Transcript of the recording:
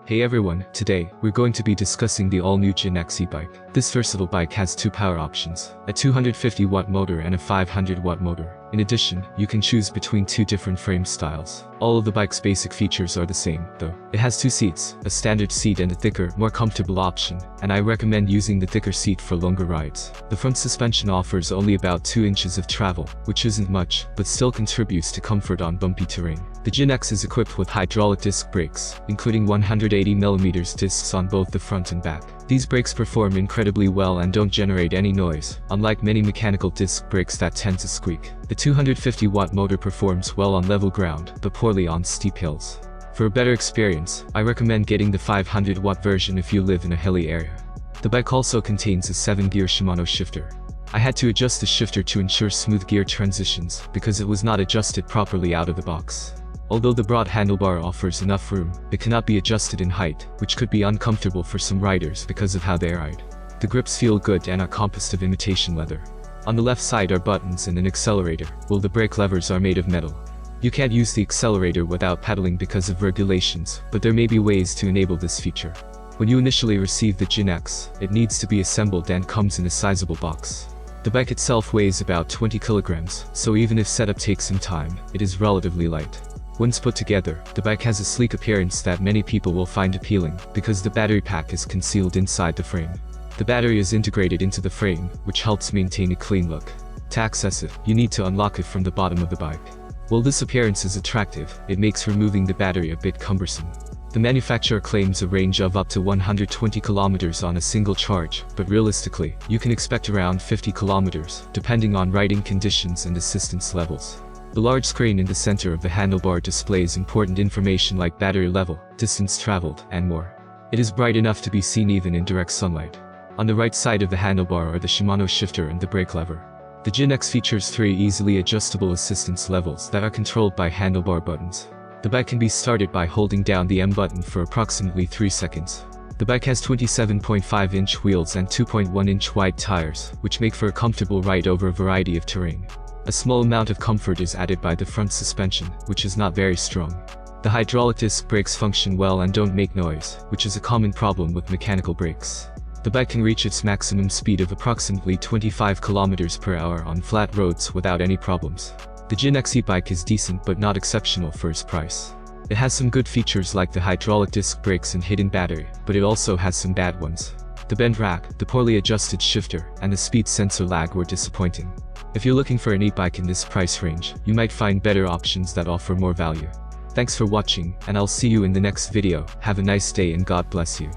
Hey everyone, today, we're going to be discussing the all-new GenX e-bike. This versatile bike has two power options, a 250-watt motor and a 500-watt motor. In addition, you can choose between two different frame styles. All of the bike's basic features are the same, though. It has two seats, a standard seat and a thicker, more comfortable option, and I recommend using the thicker seat for longer rides. The front suspension offers only about 2 inches of travel, which isn't much, but still contributes to comfort on bumpy terrain. The GenX is equipped with hydraulic disc brakes, including 180mm discs on both the front and back. These brakes perform incredibly well and don't generate any noise, unlike many mechanical disc brakes that tend to squeak. The 250-watt motor performs well on level ground, but poorly on steep hills. For a better experience, I recommend getting the 500-watt version if you live in a hilly area. The bike also contains a 7-gear Shimano shifter. I had to adjust the shifter to ensure smooth gear transitions, because it was not adjusted properly out of the box. Although the broad handlebar offers enough room, it cannot be adjusted in height, which could be uncomfortable for some riders because of how they ride. The grips feel good and are composed of imitation leather. On the left side are buttons and an accelerator, while the brake levers are made of metal. You can't use the accelerator without pedaling because of regulations, but there may be ways to enable this feature. When you initially receive the GenX, it needs to be assembled and comes in a sizable box. The bike itself weighs about 20 kilograms, so even if setup takes some time, it is relatively light. Once put together, the bike has a sleek appearance that many people will find appealing, because the battery pack is concealed inside the frame. The battery is integrated into the frame, which helps maintain a clean look. To access it, you need to unlock it from the bottom of the bike. While this appearance is attractive, it makes removing the battery a bit cumbersome. The manufacturer claims a range of up to 120 kilometers on a single charge, but realistically, you can expect around 50 kilometers, depending on riding conditions and assistance levels. The large screen in the center of the handlebar displays important information like battery level, distance traveled, and more. It is bright enough to be seen even in direct sunlight. On the right side of the handlebar are the Shimano shifter and the brake lever. The GenX features 3 easily adjustable assistance levels that are controlled by handlebar buttons. The bike can be started by holding down the M button for approximately 3 seconds. The bike has 27.5-inch wheels and 2.1-inch wide tires, which make for a comfortable ride over a variety of terrain. A small amount of comfort is added by the front suspension, which is not very strong. The hydraulic disc brakes function well and don't make noise, which is a common problem with mechanical brakes. The bike can reach its maximum speed of approximately 25 km per hour on flat roads without any problems. The GenX e-bike is decent but not exceptional for its price. It has some good features like the hydraulic disc brakes and hidden battery, but it also has some bad ones. The bent rack, the poorly adjusted shifter, and the speed sensor lag were disappointing. If you're looking for an e-bike in this price range, you might find better options that offer more value. Thanks for watching, and I'll see you in the next video. Have a nice day and God bless you.